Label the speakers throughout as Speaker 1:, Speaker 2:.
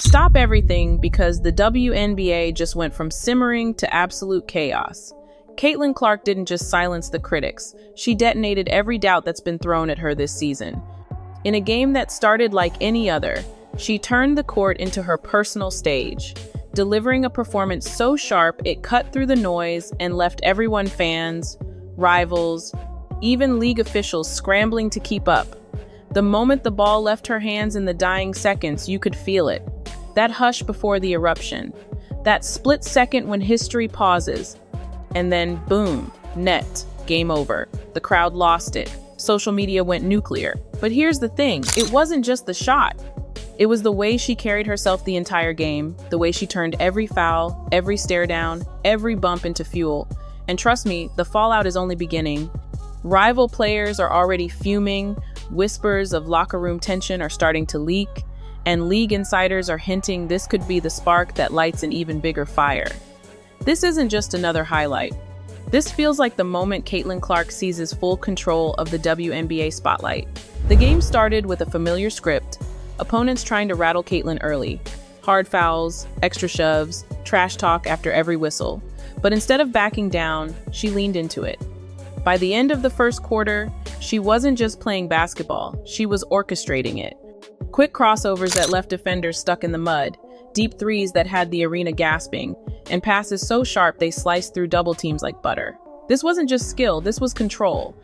Speaker 1: Stop everything because the WNBA just went from simmering to absolute chaos. Caitlin Clark didn't just silence the critics, she detonated every doubt that's been thrown at her this season. In a game that started like any other, she turned the court into her personal stage, delivering a performance so sharp it cut through the noise and left everyone, fans, rivals, even league officials, scrambling to keep up. The moment the ball left her hands in the dying seconds, you could feel it. That hush before the eruption. That split second when history pauses. And then, boom, net, game over. The crowd lost it. Social media went nuclear. But here's the thing, it wasn't just the shot. It was the way she carried herself the entire game, the way she turned every foul, every stare down, every bump into fuel. And trust me, the fallout is only beginning. Rival players are already fuming, whispers of locker room tension are starting to leak, and league insiders are hinting this could be the spark that lights an even bigger fire. This isn't just another highlight. This feels like the moment Caitlin Clark seizes full control of the WNBA spotlight. The game started with a familiar script, opponents trying to rattle Caitlin early. Hard fouls, extra shoves, trash talk after every whistle. But instead of backing down, she leaned into it. By the end of the first quarter, she wasn't just playing basketball, she was orchestrating it. Quick crossovers that left defenders stuck in the mud, deep threes that had the arena gasping, and passes so sharp they sliced through double teams like butter. This wasn't just skill, this was control.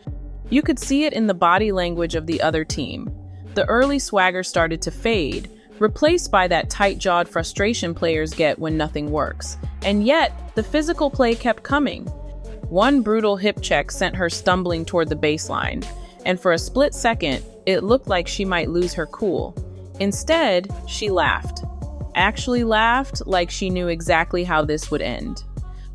Speaker 1: You could see it in the body language of the other team. The early swagger started to fade, replaced by that tight-jawed frustration players get when nothing works. And yet, the physical play kept coming. One brutal hip check sent her stumbling toward the baseline, and for a split second, it looked like she might lose her cool. Instead, she laughed. Actually laughed like she knew exactly how this would end.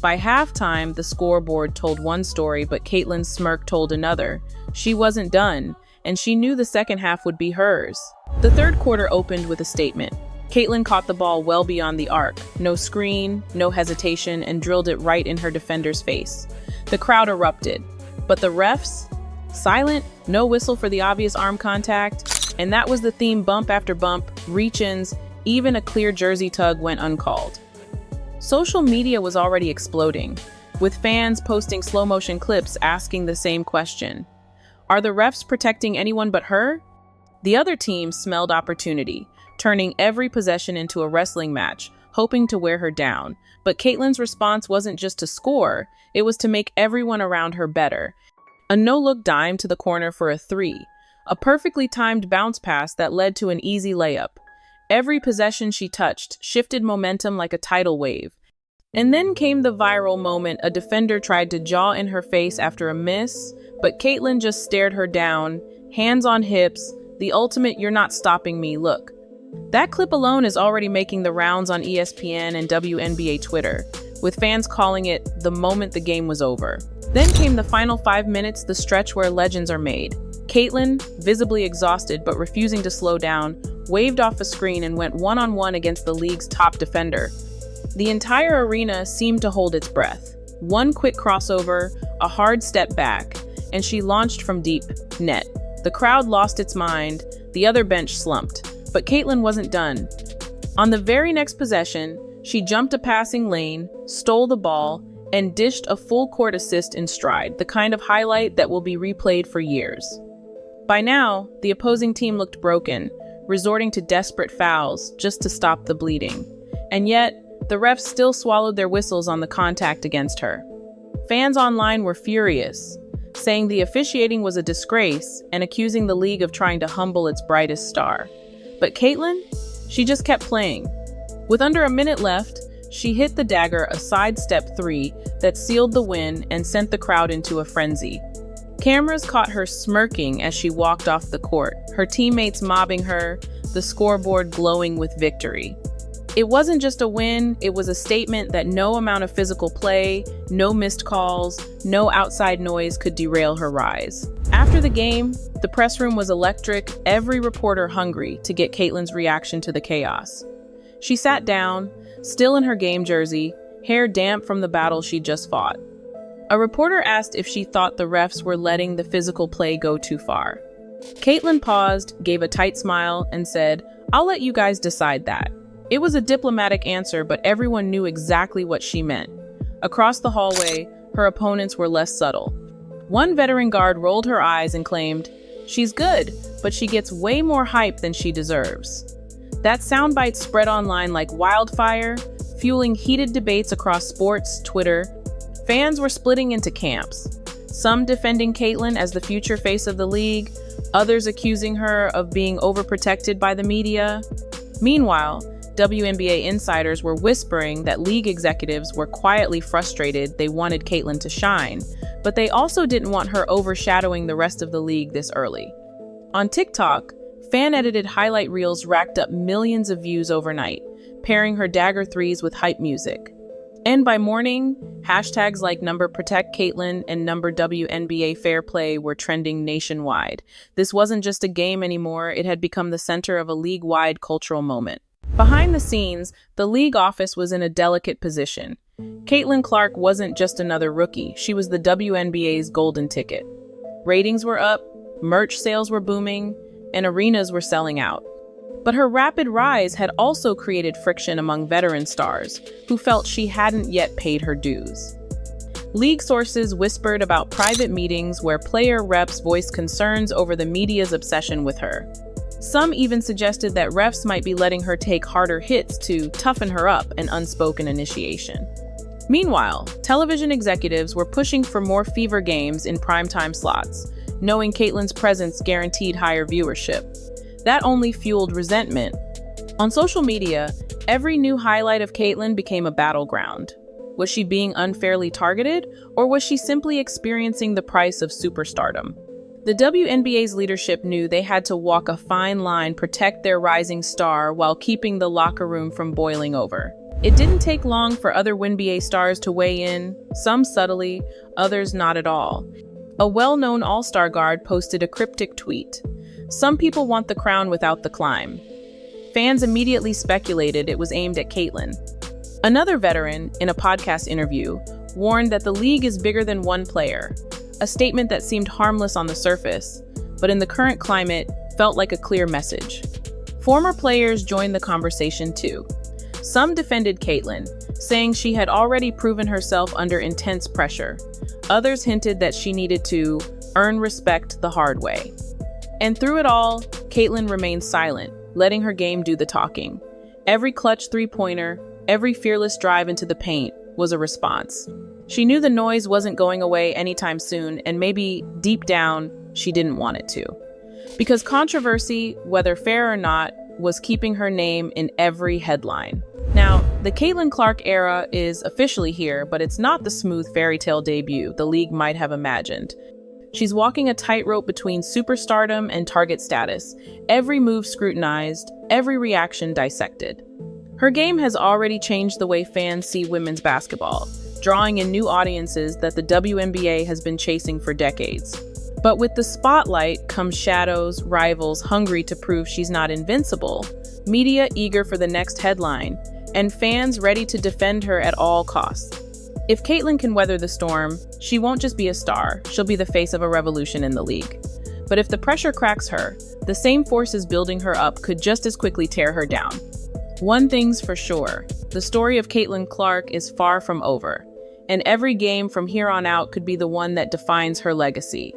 Speaker 1: By halftime, the scoreboard told one story, but Caitlin's smirk told another. She wasn't done, and she knew the second half would be hers. The third quarter opened with a statement. Caitlin caught the ball well beyond the arc. No screen, no hesitation, and drilled it right in her defender's face. The crowd erupted, but the refs? Silent, no whistle for the obvious arm contact, and that was the theme bump after bump, reach-ins, even a clear jersey tug went uncalled. Social media was already exploding, with fans posting slow-motion clips asking the same question. Are the refs protecting anyone but her? The other team smelled opportunity, turning every possession into a wrestling match, hoping to wear her down. But Caitlin's response wasn't just to score, it was to make everyone around her better. A no-look dime to the corner for a three, a perfectly timed bounce pass that led to an easy layup. Every possession she touched shifted momentum like a tidal wave. And then came the viral moment. A defender tried to jaw in her face after a miss, but Caitlin just stared her down, hands on hips, the ultimate "you're not stopping me" look. That clip alone is already making the rounds on ESPN and WNBA Twitter, with fans calling it the moment the game was over. Then came the final 5 minutes, the stretch where legends are made. Caitlin, visibly exhausted but refusing to slow down, waved off a screen and went one-on-one against the league's top defender. The entire arena seemed to hold its breath. One quick crossover, a hard step back, and she launched from deep, net. The crowd lost its mind, the other bench slumped. But Caitlin wasn't done. On the very next possession, she jumped a passing lane, stole the ball, and dished a full-court assist in stride, the kind of highlight that will be replayed for years. By now, the opposing team looked broken, resorting to desperate fouls just to stop the bleeding. And yet, the refs still swallowed their whistles on the contact against her. Fans online were furious, saying the officiating was a disgrace and accusing the league of trying to humble its brightest star. But Caitlin? She just kept playing. With under a minute left, she hit the dagger, a sidestep three that sealed the win and sent the crowd into a frenzy. Cameras caught her smirking as she walked off the court, her teammates mobbing her, the scoreboard glowing with victory. It wasn't just a win, it was a statement that no amount of physical play, no missed calls, no outside noise could derail her rise. After the game, the press room was electric, every reporter hungry to get Caitlin's reaction to the chaos. She sat down, still in her game jersey, hair damp from the battle she'd just fought. A reporter asked if she thought the refs were letting the physical play go too far. Caitlin paused, gave a tight smile, and said, "I'll let you guys decide that." It was a diplomatic answer, but everyone knew exactly what she meant. Across the hallway, her opponents were less subtle. One veteran guard rolled her eyes and claimed, "She's good, but she gets way more hype than she deserves." That soundbite spread online like wildfire, fueling heated debates across sports, Twitter. Fans were splitting into camps, some defending Caitlyn as the future face of the league, others accusing her of being overprotected by the media. Meanwhile, WNBA insiders were whispering that league executives were quietly frustrated they wanted Caitlyn to shine, but they also didn't want her overshadowing the rest of the league this early. On TikTok, fan-edited highlight reels racked up millions of views overnight, pairing her dagger threes with hype music. And by morning, hashtags like #ProtectCaitlyn and #WNBA Fair Play were trending nationwide. This wasn't just a game anymore, it had become the center of a league-wide cultural moment. Behind the scenes, the league office was in a delicate position. Caitlyn Clark wasn't just another rookie, she was the WNBA's golden ticket. Ratings were up, merch sales were booming, and arenas were selling out. But her rapid rise had also created friction among veteran stars, who felt she hadn't yet paid her dues. League sources whispered about private meetings where player reps voiced concerns over the media's obsession with her. Some even suggested that refs might be letting her take harder hits to toughen her up, an unspoken initiation. Meanwhile, television executives were pushing for more fever games in primetime slots, knowing Caitlyn's presence guaranteed higher viewership. That only fueled resentment. On social media, every new highlight of Caitlyn became a battleground. Was she being unfairly targeted, or was she simply experiencing the price of superstardom? The WNBA's leadership knew they had to walk a fine line, protect their rising star while keeping the locker room from boiling over. It didn't take long for other WNBA stars to weigh in, some subtly, others not at all. A well-known all-star guard posted a cryptic tweet. "Some people want the crown without the climb." Fans immediately speculated it was aimed at Caitlyn. Another veteran, in a podcast interview, warned that the league is bigger than one player, a statement that seemed harmless on the surface, but in the current climate felt like a clear message. Former players joined the conversation too. Some defended Caitlyn, saying she had already proven herself under intense pressure. Others hinted that she needed to earn respect the hard way. And through it all, Caitlyn remained silent, letting her game do the talking. Every clutch three-pointer, every fearless drive into the paint was a response. She knew the noise wasn't going away anytime soon, and maybe deep down, she didn't want it to. Because controversy, whether fair or not, was keeping her name in every headline. Now, the Caitlyn Clark era is officially here, but it's not the smooth fairy tale debut the league might have imagined. She's walking a tightrope between superstardom and target status, every move scrutinized, every reaction dissected. Her game has already changed the way fans see women's basketball, drawing in new audiences that the WNBA has been chasing for decades. But with the spotlight comes shadows, rivals hungry to prove she's not invincible, media eager for the next headline, and fans ready to defend her at all costs. If Caitlyn can weather the storm, she won't just be a star, she'll be the face of a revolution in the league. But if the pressure cracks her, the same forces building her up could just as quickly tear her down. One thing's for sure, the story of Caitlyn Clark is far from over, and every game from here on out could be the one that defines her legacy.